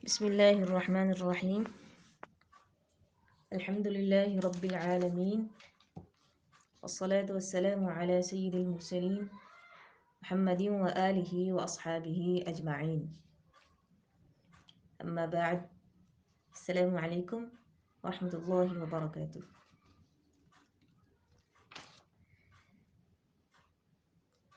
بسم الله الرحمن الرحيم. الحمد لله رب العالمين، والصلاة والسلام على سيد المرسلين محمد وآله وأصحابه أجمعين. أما بعد، السلام عليكم ورحمة الله وبركاته.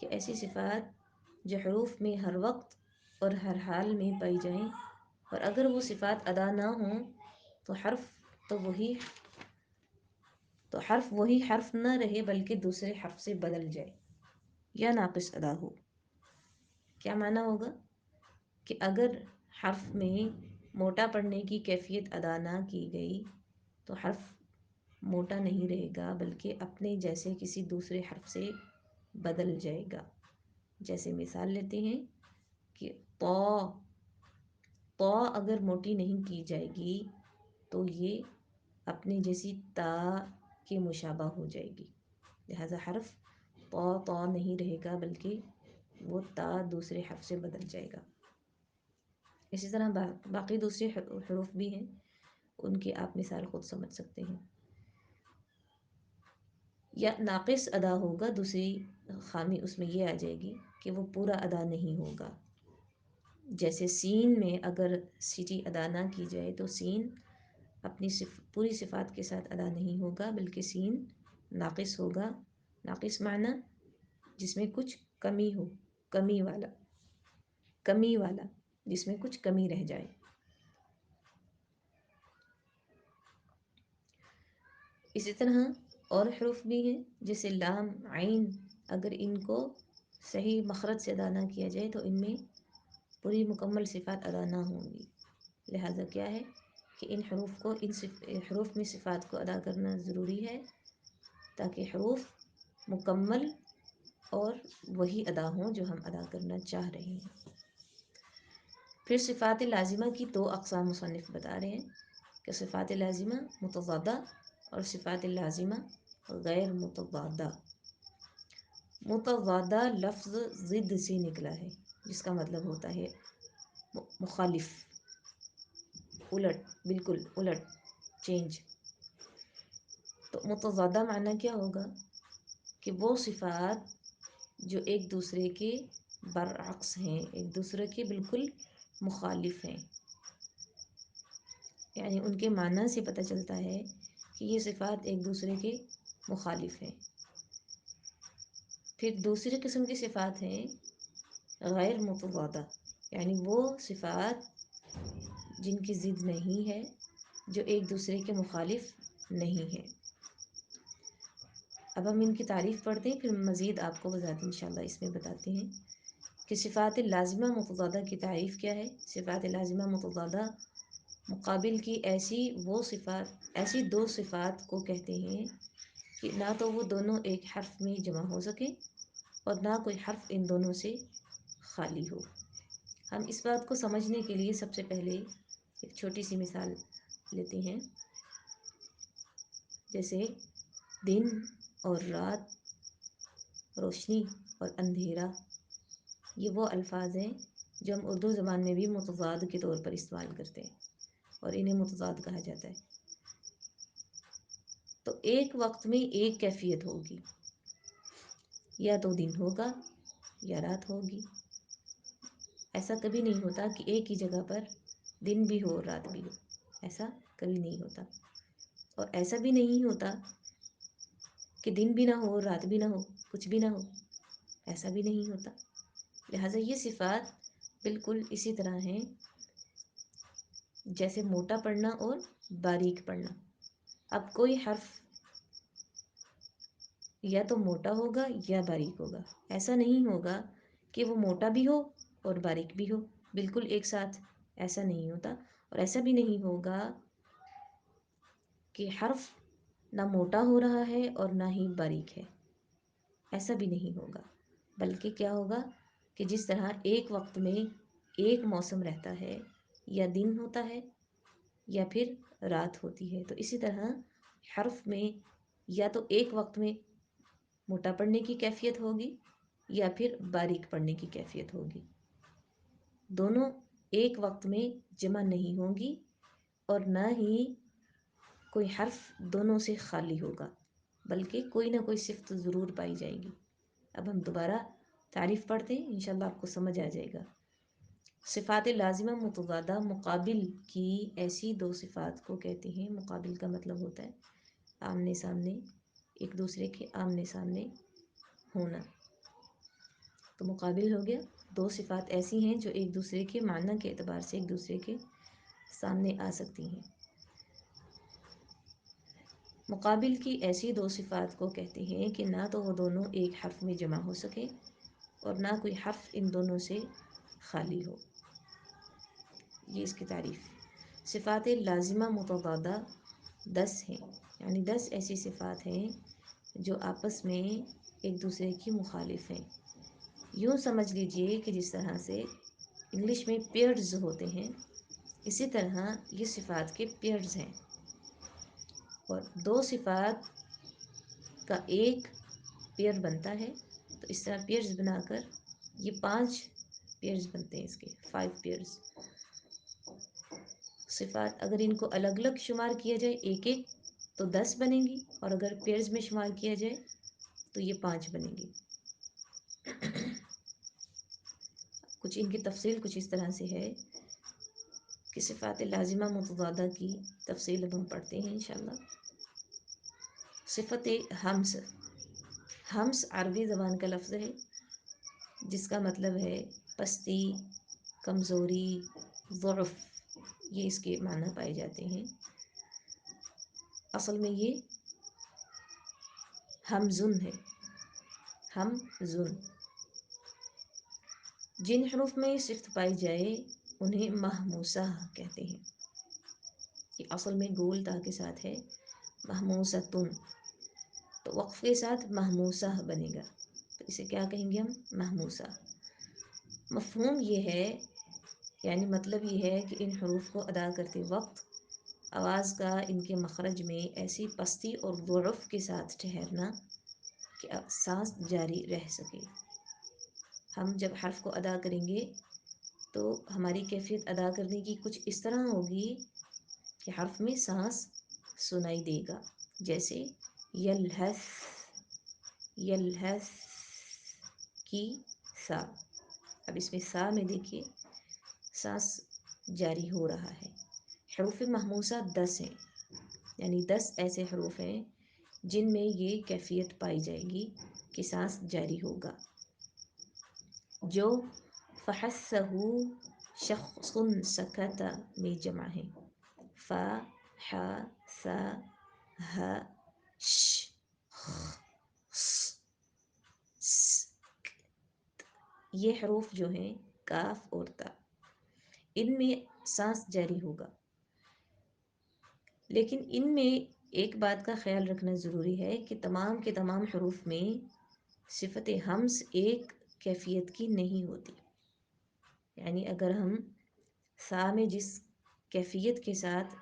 کہ ایسی صفات جو حروف میں ہر وقت اور ہر حال میں پائی جائیں، اور اگر وہ صفات ادا نہ ہوں تو تو وہی حرف وہی حرف نہ رہے بلکہ دوسرے حرف سے بدل جائے یا ناقص ادا ہو۔ کیا معنی ہوگا کہ اگر حرف میں موٹا پڑھنے کی کیفیت ادا نہ کی گئی تو حرف موٹا نہیں رہے گا بلکہ اپنے جیسے کسی دوسرے حرف سے بدل جائے گا۔ جیسے مثال لیتے ہیں کہ تو اگر موٹی نہیں کی جائے گی تو یہ اپنے جیسی تا کے مشابہ ہو جائے گی، لہذا حرف تو نہیں رہے گا بلکہ وہ تا دوسرے حرف سے بدل جائے گا۔ اسی طرح باقی دوسرے حروف بھی ہیں، ان کی آپ مثال خود سمجھ سکتے ہیں۔ یا ناقص ادا ہوگا، دوسری خامی اس میں یہ آ جائے گی کہ وہ پورا ادا نہیں ہوگا۔ جیسے سین میں اگر سیٹی ادا نہ کی جائے تو سین اپنی پوری صفات کے ساتھ ادا نہیں ہوگا بلکہ سین ناقص ہوگا۔ ناقص معنی جس میں کچھ کمی ہو، کمی والا جس میں کچھ کمی رہ جائے۔ اسی طرح اور حروف بھی ہیں جیسے لام، عین، اگر ان کو صحیح مخرج سے ادا نہ کیا جائے تو ان میں پوری مکمل صفات ادا نہ ہوں گی۔ لہٰذا کیا ہے کہ ان حروف میں صفات کو ادا کرنا ضروری ہے تاکہ حروف مکمل اور وہی ادا ہوں جو ہم ادا کرنا چاہ رہے ہیں۔ پھر صفات لازمہ کی دو اقسام مصنف بتا رہے ہیں کہ صفات لازمہ متضادہ اور صفات لازمہ غیر متضادہ۔ متضادہ لفظ ضد سے نکلا ہے جس کا مطلب ہوتا ہے مخالف، الٹ، بالکل الٹ، چینج۔ تو متضادہ معنی کیا ہوگا کہ وہ صفات جو ایک دوسرے کے برعکس ہیں، ایک دوسرے کے بالکل مخالف ہیں، یعنی ان کے معنی سے پتہ چلتا ہے کہ یہ صفات ایک دوسرے کے مخالف ہیں۔ پھر دوسری قسم کی صفات ہیں غیر متضادہ، یعنی وہ صفات جن کی ضد نہیں ہے، جو ایک دوسرے کے مخالف نہیں ہے۔ اب ہم ان کی تعریف پڑھتے ہیں، پھر مزید آپ کو وضاحت انشاءاللہ اس میں بتاتے ہیں کہ صفات لازمہ متضادہ کی تعریف کیا ہے۔ صفات لازمہ متضادہ مقابل کی ایسی دو صفات کو کہتے ہیں کہ نہ تو وہ دونوں ایک حرف میں جمع ہو سکیں اور نہ کوئی حرف ان دونوں سے خالی ہو۔ ہم اس بات کو سمجھنے کے لیے سب سے پہلے ایک چھوٹی سی مثال لیتے ہیں، جیسے دن اور رات، روشنی اور اندھیرا۔ یہ وہ الفاظ ہیں جو ہم اردو زبان میں بھی متضاد کے طور پر استعمال کرتے ہیں اور انہیں متضاد کہا جاتا ہے۔ تو ایک وقت میں ایک کیفیت ہوگی، یا تو دن ہوگا یا رات ہوگی۔ ایسا کبھی نہیں ہوتا کہ ایک ہی جگہ پر دن بھی ہو اور رات بھی ہو، ایسا کبھی نہیں ہوتا۔ اور ایسا بھی نہیں ہوتا کہ دن بھی نہ ہو اور رات بھی نہ ہو، کچھ بھی نہ ہو، ایسا بھی نہیں ہوتا۔ لہٰذا یہ صفات بالکل اسی طرح ہیں جیسے موٹا پڑھنا اور باریک پڑھنا۔ اب کوئی حرف یا تو موٹا ہوگا یا باریک ہوگا، ایسا نہیں ہوگا کہ وہ موٹا بھی ہو اور باریک بھی ہو بالکل ایک ساتھ، ایسا نہیں ہوتا۔ اور ایسا بھی نہیں ہوگا کہ حرف نہ موٹا ہو رہا ہے اور نہ ہی باریک ہے، ایسا بھی نہیں ہوگا۔ بلکہ کیا ہوگا کہ جس طرح ایک وقت میں ایک موسم رہتا ہے، یا دن ہوتا ہے یا پھر رات ہوتی ہے، تو اسی طرح حرف میں یا تو ایک وقت میں موٹا پڑھنے کی کیفیت ہوگی یا پھر باریک پڑھنے کی کیفیت ہوگی، دونوں ایک وقت میں جمع نہیں ہوں گی اور نہ ہی کوئی حرف دونوں سے خالی ہوگا، بلکہ کوئی نہ کوئی صفت ضرور پائی جائے گی۔ اب ہم دوبارہ تعریف پڑھتے ہیں، انشاءاللہ آپ کو سمجھ آ جائے گا۔ صفات لازمہ متضادہ مقابل کی ایسی دو صفات کو کہتے ہیں، مقابل کا مطلب ہوتا ہے آمنے سامنے، ایک دوسرے کے آمنے سامنے ہونا۔ تو مقابل ہو گیا، دو صفات ایسی ہیں جو ایک دوسرے کے معنی کے اعتبار سے ایک دوسرے کے سامنے آ سکتی ہیں۔ مقابل کی ایسی دو صفات کو کہتے ہیں کہ نہ تو وہ دونوں ایک حرف میں جمع ہو سکے اور نہ کوئی حرف ان دونوں سے خالی ہو۔ یہ اس کی تعریف۔ صفات لازمہ متضادہ 10 ہیں، یعنی 10 ایسی صفات ہیں جو آپس میں ایک دوسرے کی مخالف ہیں۔ یوں سمجھ لیجئے کہ جس طرح سے انگلش میں پیئرز ہوتے ہیں، اسی طرح یہ صفات کے پیئرز ہیں، اور دو صفات کا ایک پیئر بنتا ہے، تو اس طرح پیئرز بنا کر یہ 5 پیئرز بنتے ہیں، اس کے 5 پیئرز۔ صفات اگر ان کو الگ الگ شمار کیا جائے ایک ایک تو 10 بنیں گی، اور اگر پیئرز میں شمار کیا جائے تو یہ 5 بنیں گی۔ کچھ ان کی تفصیل کچھ اس طرح سے ہے کہ صفات لازمہ متضادہ کی تفصیل اب ہم پڑھتے ہیں انشاءاللہ۔ صفت ہمس۔ ہمس عربی زبان کا لفظ ہے جس کا مطلب ہے پستی، کمزوری، ضعف، یہ اس کے معنی پائے جاتے ہیں۔ اصل میں یہ ہمزن ہے، ہمزن۔ جن حروف میں یہ صفت پائی جائے انہیں محموسہ کہتے ہیں۔ یہ اصل میں گول تا کے ساتھ ہے، محموستن، تو وقف کے ساتھ محموسہ بنے گا، تو اسے کیا کہیں گے ہم؟ محموسہ۔ مفہوم یہ ہے، یعنی مطلب یہ ہے کہ ان حروف کو ادا کرتے وقت آواز کا ان کے مخرج میں ایسی پستی اور ضعف کے ساتھ ٹھہرنا کہ سانس جاری رہ سکے۔ ہم جب حرف کو ادا کریں گے تو ہماری کیفیت ادا کرنے کی کچھ اس طرح ہوگی کہ حرف میں سانس سنائی دے گا، جیسے یلہث، یلہث کی سا۔ اب اس میں سا میں دیکھیے سانس جاری ہو رہا ہے۔ حروف محموسہ 10 ہیں، یعنی 10 ایسے حروف ہیں جن میں یہ کیفیت پائی جائے گی کہ سانس جاری ہوگا، جو فحثہ شخص سکت میں جمع ہے۔ ف، ح، ث، ہ، ش، خ، ص، س۔ یہ حروف جو ہیں کاف اور تا، ان میں سانس جاری ہوگا، لیکن ان میں ایک بات کا خیال رکھنا ضروری ہے کہ تمام کے تمام حروف میں صفت ہمس ایک کیفیت کی نہیں ہوتی۔ یعنی اگر ہم سا میں جس کیفیت کے ساتھ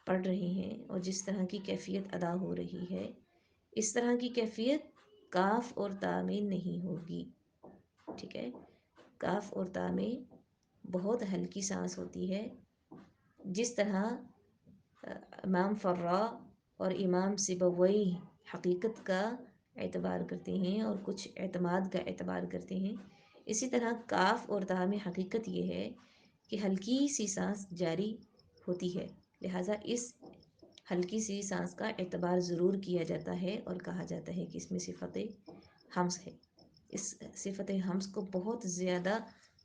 پڑھ رہے ہیں اور جس طرح کی کیفیت ادا ہو رہی ہے، اس طرح کی کیفیت کاف اور تا میں نہیں ہوگی، ٹھیک ہے؟ کاف اور تا میں بہت ہلکی سانس ہوتی ہے، جس طرح امام فرا اور امام سبوی حقیقت کا اعتبار کرتے ہیں اور کچھ اعتماد کا اعتبار کرتے ہیں، اسی طرح کاف اور تا میں حقیقت یہ ہے کہ ہلکی سی سانس جاری ہوتی ہے، لہٰذا اس ہلکی سی سانس کا اعتبار ضرور کیا جاتا ہے اور کہا جاتا ہے کہ اس میں صفت ہمس ہے۔ اس صفت ہمس کو بہت زیادہ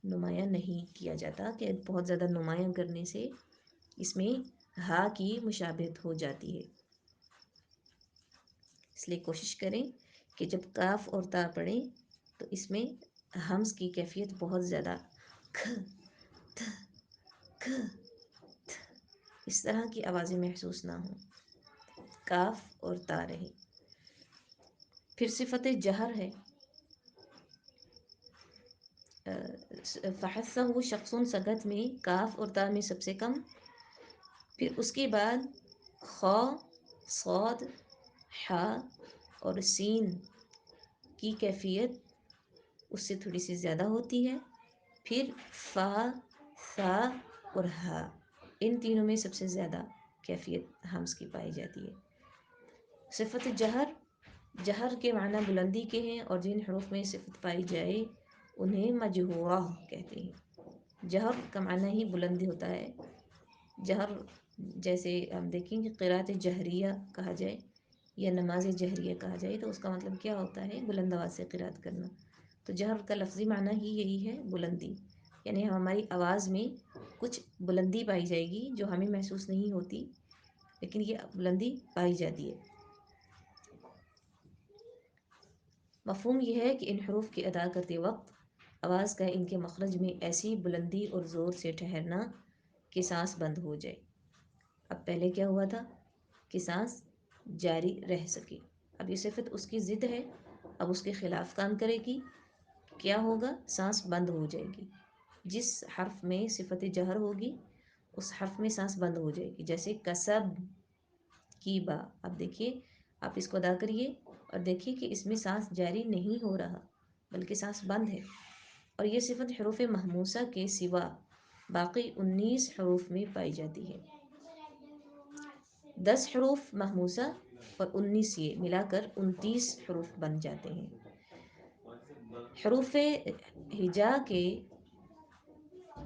نمایاں نہیں کیا جاتا کہ بہت زیادہ نمایاں کرنے سے اس میں ہا کی مشابہت ہو جاتی ہے، اس لیے کوشش کریں کہ جب کاف اور تا پڑھیں تو اس میں ہمس کی کیفیت بہت زیادہ کھ، تھ، کھ، تھ، اس طرح کی آوازیں محسوس نہ ہوں، کاف اور تا رہے۔ پھر صفت جہر ہے۔ فحثہ شخص سکت میں کاف اور تا میں سب سے کم، پھر اس کے بعد خا، صاد، ح اور سین کی کیفیت اس سے تھوڑی سی زیادہ ہوتی ہے، پھر فا، ثا اور ہا، ان تینوں میں سب سے زیادہ کیفیت ہمس کی پائی جاتی ہے۔ صفت جہر، جہر کے معنی بلندی کے ہیں اور جن حروف میں صفت پائی جائے انہیں مجہورہ کہتے ہیں۔ جہر کا معنی ہی بلندی ہوتا ہے۔ جہر جیسے ہم دیکھیں کہ قرأت جہریہ کہا جائے یا نماز جہریہ کہا جائے تو اس کا مطلب کیا ہوتا ہے؟ بلند آواز سے قرأت کرنا۔ تو جہر کا لفظی معنی ہی یہی ہے، بلندی، یعنی ہماری آواز میں کچھ بلندی پائی جائے گی جو ہمیں محسوس نہیں ہوتی، لیکن یہ بلندی پائی جاتی ہے۔ مفہوم یہ ہے کہ ان حروف کی ادا کرتے وقت آواز کا ان کے مخرج میں ایسی بلندی اور زور سے ٹھہرنا کہ سانس بند ہو جائے۔ اب پہلے کیا ہوا تھا کہ سانس جاری رہ سکے، اب یہ صفت اس کی ضد ہے، اب اس کے خلاف کام کرے گی، کیا ہوگا؟ سانس بند ہو جائے گی۔ جس حرف میں صفت جہر ہوگی اس حرف میں سانس بند ہو جائے گی، جیسے کسب کی با۔ اب دیکھیے، آپ اس کو ادا کریے اور دیکھیے کہ اس میں سانس جاری نہیں ہو رہا بلکہ سانس بند ہے، اور یہ صفت حروف محموسہ کے سوا باقی 19 حروف میں پائی جاتی ہے۔ 10 حروف محموسہ اور 19 یہ ملا کر 29 حروف بن جاتے ہیں۔ حروف ہجا کے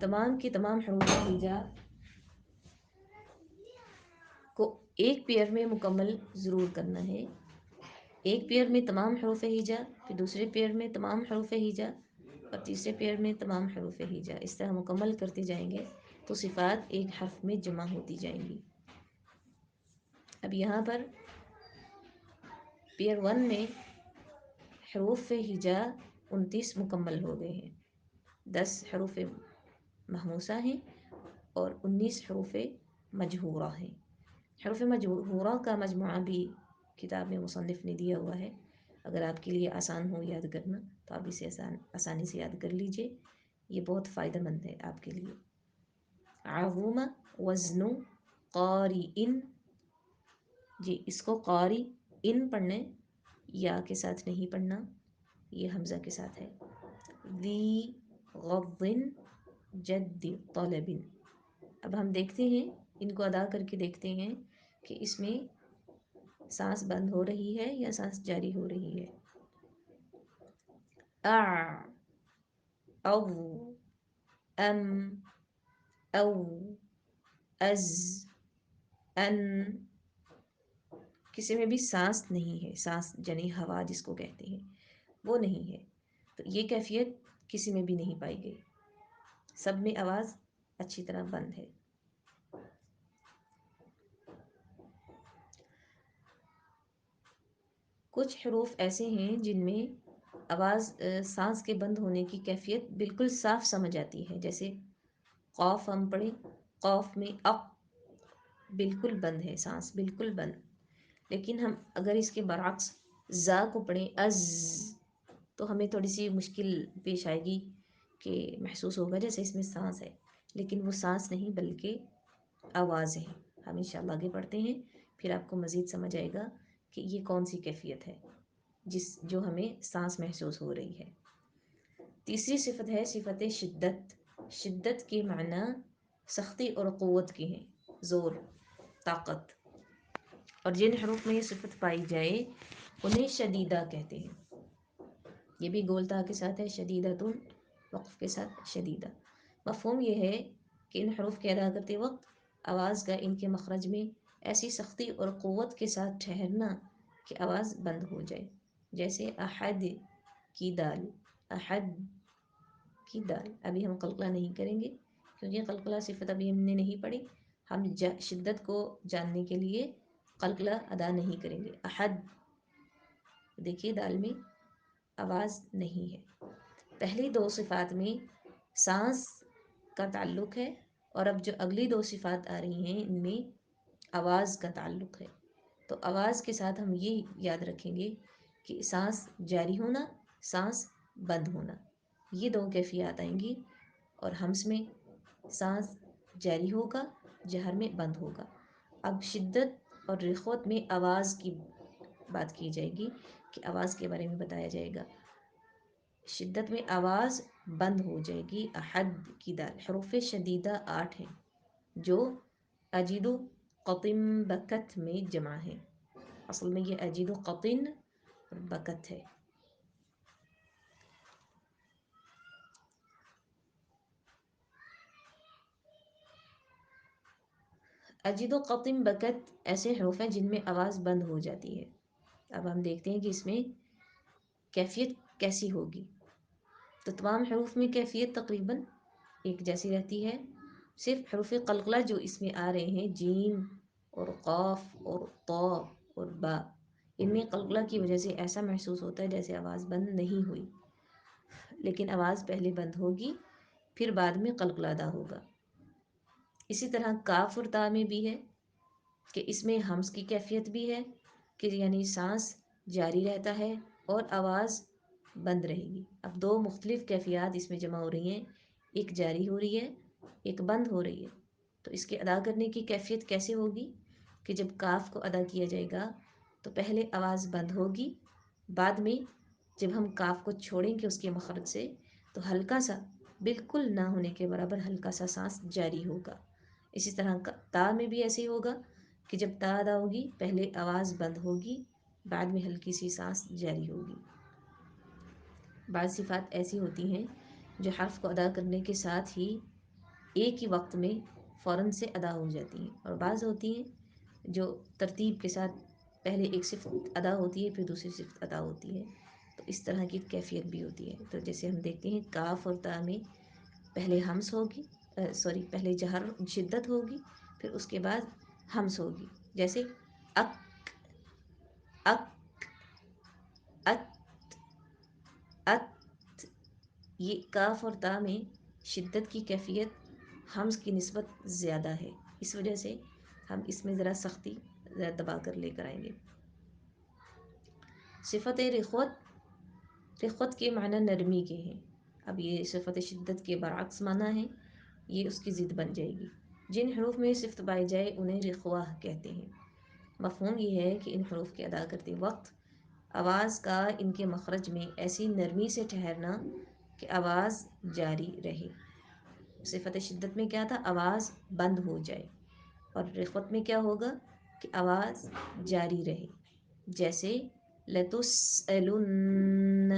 تمام حروف ہجا کو ایک پیئر میں مکمل ضرور کرنا ہے۔ ایک پیئر میں تمام حروف ہجا، پھر دوسرے پیئر میں تمام حروف ہجا، اور تیسرے پیئر میں تمام حروف ہجا۔ اس طرح مکمل کرتے جائیں گے تو صفات ایک حرف میں جمع ہوتی جائیں گی۔ اب یہاں پر پیئر 1 میں حروف ہجا 29 مکمل ہو گئے ہیں، 10 حروف محموسہ ہیں اور 19 حروف مجہورہ ہیں۔ حروف مجہورہ کا مجموعہ بھی کتاب میں مصنف نے دیا ہوا ہے، اگر آپ کے لیے آسان ہو یاد کرنا تو آپ اسے آسانی سے یاد کر لیجئے، یہ بہت فائدہ مند ہے آپ کے لیے۔ عظم وزن قاری ان، جی اس کو قاری ان پڑھنا ہے، یا کے ساتھ نہیں پڑھنا، یہ حمزہ کے ساتھ ہے۔ ذی غض جد طلب، اب ہم دیکھتے ہیں، ان کو ادا کر کے دیکھتے ہیں کہ اس میں سانس بند ہو رہی ہے یا سانس جاری ہو رہی ہے۔ او ام او از ان، کسی میں بھی سانس نہیں ہے، سانس یعنی ہوا جس کو کہتے ہیں وہ نہیں ہے، تو یہ کیفیت کسی میں بھی نہیں پائی گئی، سب میں آواز اچھی طرح بند ہے۔ کچھ حروف ایسے ہیں جن میں آواز سانس کے بند ہونے کی کیفیت بالکل صاف سمجھ آتی ہے، جیسے قاف ہم پڑھیں، قاف میں اق بالکل بند ہے، سانس بالکل بند، لیکن ہم اگر اس کے برعکس زا کو پڑھیں از، تو ہمیں تھوڑی سی مشکل پیش آئے گی کہ محسوس ہوگا جیسے اس میں سانس ہے، لیکن وہ سانس نہیں بلکہ آواز ہے۔ ہم انشاءاللہ آگے پڑھتے ہیں، پھر آپ کو مزید سمجھ آئے گا کہ یہ کون سی کیفیت ہے جو ہمیں سانس محسوس ہو رہی ہے۔ تیسری صفت ہے صفت شدت۔ شدت کے معنی سختی اور قوت کے ہیں، زور، طاقت، اور جن حروف میں یہ صفت پائی جائے انہیں شدیدہ کہتے ہیں۔ یہ بھی گولتا کے ساتھ ہے، شدیدتن وقف کے ساتھ شدیدہ۔ مفہوم یہ ہے کہ ان حروف کے ادا کرتے وقت آواز کا ان کے مخرج میں ایسی سختی اور قوت کے ساتھ ٹھہرنا کہ آواز بند ہو جائے، جیسے احد کی دال، احد کی دال۔ ابھی ہم قلقلہ نہیں کریں گے کیونکہ قلقلہ صفت ابھی ہم نے نہیں پڑھی، ہم شدت کو جاننے کے لیے قلقلہ ادا نہیں کریں گے۔ احد، دیکھیے دال میں آواز نہیں ہے۔ پہلی دو صفات میں سانس کا تعلق ہے، اور اب جو اگلی دو صفات آ رہی ہیں ان میں آواز کا تعلق ہے، تو آواز کے ساتھ ہم یہ یاد رکھیں گے کہ سانس جاری ہونا، سانس بند ہونا، یہ دو کیفیات آئیں گی، اور ہمس میں سانس جاری ہوگا، جہر میں بند ہوگا۔ اب شدت اور رخوت میں آواز کی بات کی جائے گی کہ آواز کے بارے میں بتایا جائے گا۔ شدت میں آواز بند ہو جائے گی، احد کی دال۔ حروف شدیدہ 8 ہیں جو اجد قطن بکت میں جمع ہیں، اصل میں یہ اجد قطن اور بکت ہے۔ اجد قطن بکت ایسے حروف ہیں جن میں آواز بند ہو جاتی ہے۔ اب ہم دیکھتے ہیں کہ اس میں کیفیت کیسی ہوگی۔ تو تمام حروف میں کیفیت تقریباً ایک جیسی رہتی ہے، صرف حروف قلقلہ جو اس میں آ رہے ہیں، جیم اور قاف اور طا اور با، ان میں قلقلہ کی وجہ سے ایسا محسوس ہوتا ہے جیسے آواز بند نہیں ہوئی، لیکن آواز پہلے بند ہوگی پھر بعد میں قلقلہ ادا ہوگا۔ اسی طرح کاف اور تا میں بھی ہے کہ اس میں ہمس کی کیفیت بھی ہے کہ یعنی سانس جاری رہتا ہے اور آواز بند رہے گی۔ اب دو مختلف کیفیات اس میں جمع ہو رہی ہیں، ایک جاری ہو رہی ہے، ایک بند ہو رہی ہے۔ تو اس کے ادا کرنے کی کیفیت کیسے ہوگی کہ جب کاف کو ادا کیا جائے گا تو پہلے آواز بند ہوگی، بعد میں جب ہم کاف کو چھوڑیں گے اس کے مخرج سے تو ہلکا سا، بالکل نہ ہونے کے برابر ہلکا سا سانس جاری ہوگا۔ اسی طرح تا میں بھی ایسے ہی ہوگا کہ جب تا ادا ہوگی پہلے آواز بند ہوگی، بعد میں ہلکی سی سانس جاری ہوگی۔ بعض صفات ایسی ہوتی ہیں جو حرف کو ادا کرنے کے ساتھ ہی ایک ہی وقت میں فوراً سے ادا ہو جاتی ہیں، اور بعض ہوتی ہیں جو ترتیب کے ساتھ پہلے ایک صفت ادا ہوتی ہے پھر دوسری صفت ادا ہوتی ہے، تو اس طرح کی کیفیت بھی ہوتی ہے۔ تو جیسے ہم دیکھتے ہیں کاف اور تا میں پہلے ہمس ہوگی، پہلے جہر شدت ہوگی پھر اس کے بعد ہمس ہوگی، جیسے اک اک ات ات۔ یہ کاف اور تا میں شدت کی کیفیت ہمس کی نسبت زیادہ ہے، اس وجہ سے ہم اس میں ذرا سختی ذرا دبا کر لے کر آئیں گے۔ صفت رخوت، رخوت کے معنی نرمی کے ہیں۔ اب یہ صفت شدت کے برعکس معنی ہے، یہ اس کی ضد بن جائے گی۔ جن حروف میں صفت پائی جائے انہیں رخوہ کہتے ہیں۔ مفہوم یہ ہے کہ ان حروف کے ادا کرتے وقت آواز کا ان کے مخرج میں ایسی نرمی سے ٹھہرنا کہ آواز جاری رہے۔ صفت شدت میں کیا تھا؟ آواز بند ہو جائے، اور رخوت میں کیا ہوگا کہ آواز جاری رہے، جیسے لَتُسْأَلُنَّ،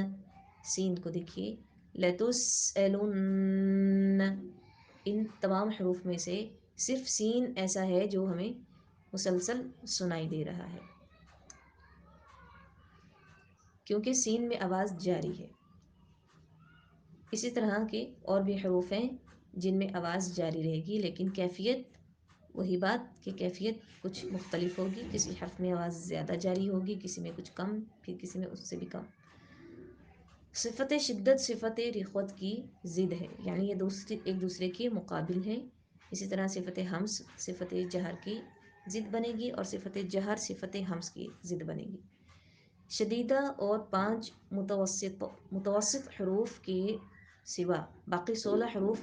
سین کو دیکھیے، لَتُسْأَلُنَّ۔ ان تمام حروف میں سے صرف سین ایسا ہے جو ہمیں مسلسل سنائی دے رہا ہے، کیونکہ سین میں آواز جاری ہے۔ اسی طرح کے اور بھی حروف ہیں جن میں آواز جاری رہے گی، لیکن کیفیت وہی بات کہ کیفیت کچھ مختلف ہوگی، کسی حرف میں آواز زیادہ جاری ہوگی، کسی میں کچھ کم، پھر کسی میں اس سے بھی کم۔ صفت شدت صفت رخوت کی ضد ہے، یعنی یہ ایک دوسرے کے مقابل ہیں۔ اسی طرح صفت ہمس صفت جہر کی ضد بنے گی، اور صفت جہر صفت ہمس کی ضد بنے گی۔ شدیدہ اور 5 متوسط حروف کے سوا باقی 16 حروف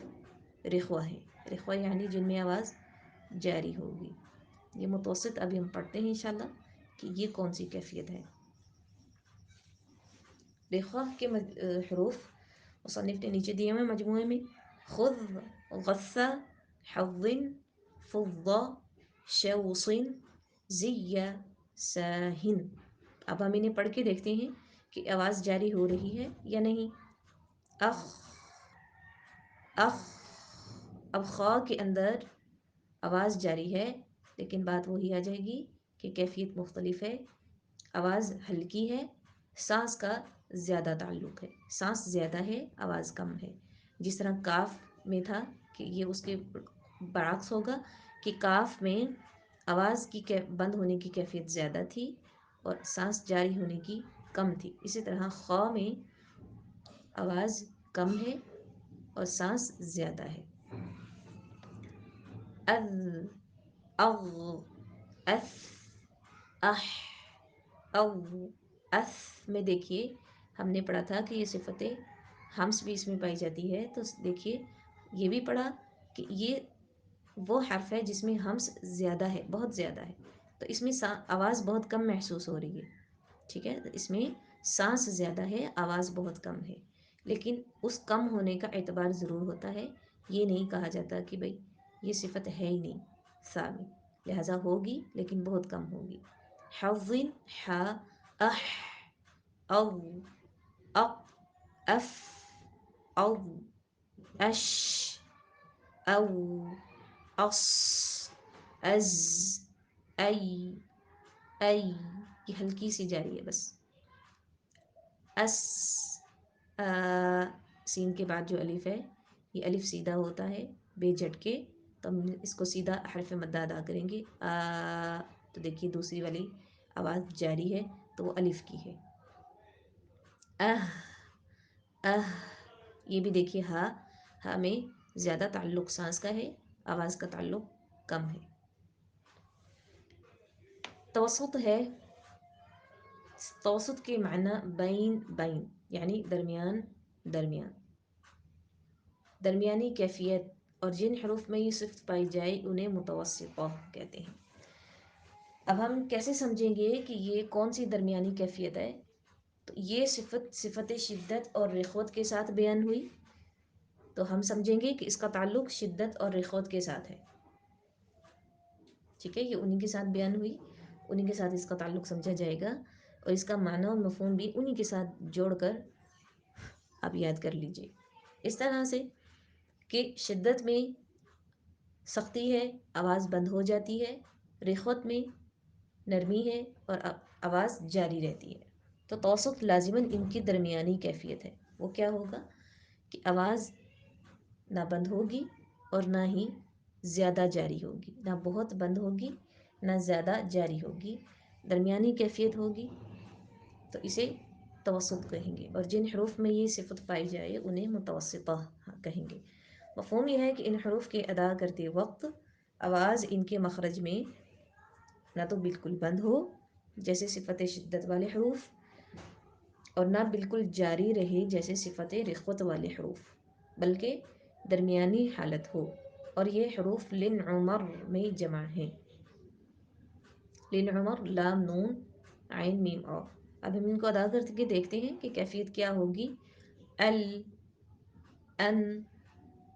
رخوہ ہیں۔ رخوہ یعنی جن میں آواز جاری ہوگی۔ یہ متوسط ابھی ہم پڑھتے ہیں انشاءاللہ کہ یہ کون سی کیفیت ہے۔ رخوہ کے حروف مصنف نے نیچے دیے ہوئے مجموعے میں خذ، غص، حظ، فض، شوص، زی، ساہن۔ اب ہم انہیں پڑھ کے دیکھتے ہیں کہ آواز جاری ہو رہی ہے یا نہیں۔ اخ اخ، اب خا کے اندر آواز جاری ہے، لیکن بات وہی آ جائے گی کہ کیفیت مختلف ہے، آواز ہلکی ہے، سانس کا زیادہ تعلق ہے، سانس زیادہ ہے، آواز کم ہے۔ جس طرح کاف میں تھا کہ یہ اس کے برعکس ہوگا کہ کاف میں آواز کی بند ہونے کی کیفیت زیادہ تھی اور سانس جاری ہونے کی کم تھی۔ اسی طرح خا میں آواز کم ہے اور سانس زیادہ ہے۔ اذ، اغ، اث، اح، او، اث میں دیکھیے ہم نے پڑھا تھا کہ یہ صفت ہمس بھی اس میں پائی جاتی ہے، تو دیکھیے یہ بھی پڑھا کہ یہ وہ حرف ہے جس میں ہمس زیادہ ہے، بہت زیادہ ہے، تو اس میں آواز بہت کم محسوس ہو رہی ہے، ٹھیک ہے، اس میں سانس زیادہ ہے، آواز بہت کم ہے، لیکن اس کم ہونے کا اعتبار ضرور ہوتا ہے، یہ نہیں کہا جاتا کہ بھئی یہ صفت ہے ہی نہیں سا میں، لہٰذا ہوگی لیکن بہت کم ہوگی۔ حظ، ح، اح، او، اق، اف، او، اش، او، اص، از، ای، ای، یہ ہلکی سی جاری ہے بس۔ اس، سین کے بعد جو الف ہے یہ الف سیدھا ہوتا ہے بے جھٹکے، تو ہم اس کو سیدھا حرف مد ادا کریں گے تو دیکھیے دوسری والی آواز جاری ہے تو وہ الف کی ہے. یہ بھی دیکھیے ہا میں زیادہ تعلق سانس کا ہے، آواز کا تعلق کم ہے. توسط ہے، توسط کے معنی بین یعنی درمیان، درمیانی کیفیت، اور جن حروف میں یہ صفت پائی جائے انہیں متوسطہ کہتے ہیں. اب ہم کیسے سمجھیں گے کہ یہ کون سی درمیانی کیفیت ہے؟ تو یہ صفت شدت اور رخوت کے ساتھ بیان ہوئی تو ہم سمجھیں گے کہ اس کا تعلق شدت اور رخوت کے ساتھ ہے. ٹھیک ہے، یہ انہی کے ساتھ بیان ہوئی، انہی کے ساتھ اس کا تعلق سمجھا جائے گا، اور اس کا معنی و مفہوم بھی انہی کے ساتھ جوڑ کر آپ یاد کر لیجئے. اس طرح سے کہ شدت میں سختی ہے، آواز بند ہو جاتی ہے، رخوت میں نرمی ہے اور آواز جاری رہتی ہے. تو توسط لازماً ان کی درمیانی کیفیت ہے. وہ کیا ہوگا کہ آواز نہ بند ہوگی اور نہ ہی زیادہ جاری ہوگی، نہ بہت بند ہوگی نہ زیادہ جاری ہوگی، درمیانی کیفیت ہوگی، تو اسے توسط کہیں گے. اور جن حروف میں یہ صفت پائی جائے انہیں متوسطہ کہیں گے. مفہوم یہ ہے کہ ان حروف کے ادا کرتے وقت آواز ان کے مخرج میں نہ تو بالکل بند ہو جیسے صفت شدت والے حروف، اور نہ بالکل جاری رہے جیسے صفت رخوت والے حروف، بلکہ درمیانی حالت ہو. اور یہ حروف لن عمر میں جمع ہیں. لن عمر لام نون عین میم او. اب ہم ان کو ادا کر کے دیکھتے ہیں کہ کیفیت کیا ہوگی. ال، ان،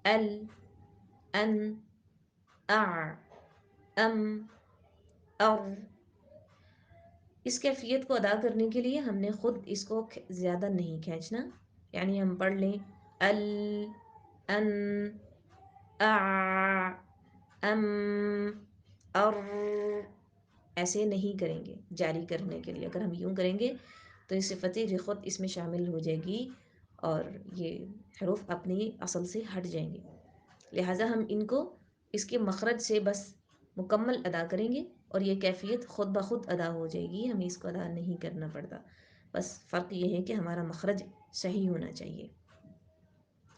ال، ان، اع، ام، ار. اس کیفیت کو ادا کرنے کے لیے ہم نے خود اس کو زیادہ نہیں کھینچنا، یعنی ہم پڑھ لیں ال، ان، اع، ام، ار. ایسے نہیں کریں گے جاری کرنے کے لیے. اگر ہم یوں کریں گے تو یہ صفت رخوت اس میں شامل ہو جائے گی اور یہ حروف اپنی اصل سے ہٹ جائیں گے. لہٰذا ہم ان کو اس کے مخرج سے بس مکمل ادا کریں گے اور یہ کیفیت خود بخود ادا ہو جائے گی، ہمیں اس کو ادا نہیں کرنا پڑتا. بس فرق یہ ہے کہ ہمارا مخرج صحیح ہونا چاہیے.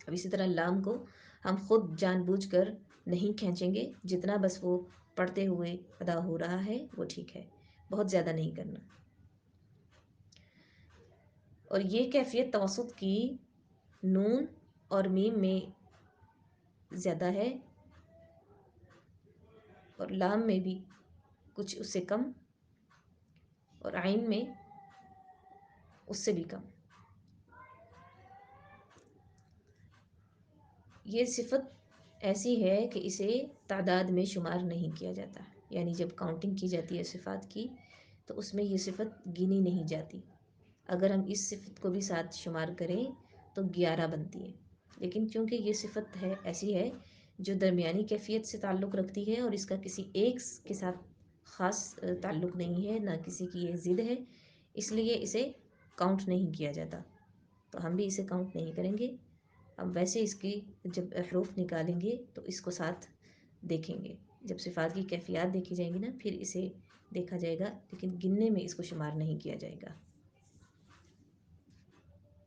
اب اسی طرح لام کو ہم خود جان بوجھ کر نہیں کھینچیں گے، جتنا بس وہ پڑھتے ہوئے ادا ہو رہا ہے وہ ٹھیک ہے، بہت زیادہ نہیں کرنا. اور یہ کیفیت توسط کی نون اور میم میں زیادہ ہے اور لام میں بھی کچھ اس سے کم، اور عین میں اس سے بھی کم. یہ صفت ایسی ہے کہ اسے تعداد میں شمار نہیں کیا جاتا، یعنی جب کاؤنٹنگ کی جاتی ہے صفات کی تو اس میں یہ صفت گنی نہیں جاتی. اگر ہم اس صفت کو بھی ساتھ شمار کریں تو 11 بنتی ہے. لیکن چونکہ یہ صفت ہے ایسی ہے جو درمیانی کیفیت سے تعلق رکھتی ہے اور اس کا کسی ایک کے ساتھ خاص تعلق نہیں ہے، نہ کسی کی یہ ضد ہے، اس لیے اسے کاؤنٹ نہیں کیا جاتا. تو ہم بھی اسے کاؤنٹ نہیں کریں گے. اب ویسے اس کی جب حروف نکالیں گے تو اس کو ساتھ دیکھیں گے. جب صفات کی کیفیات دیکھی جائیں گی نا پھر اسے دیکھا جائے گا، لیکن گننے میں اس کو شمار نہیں کیا جائے گا.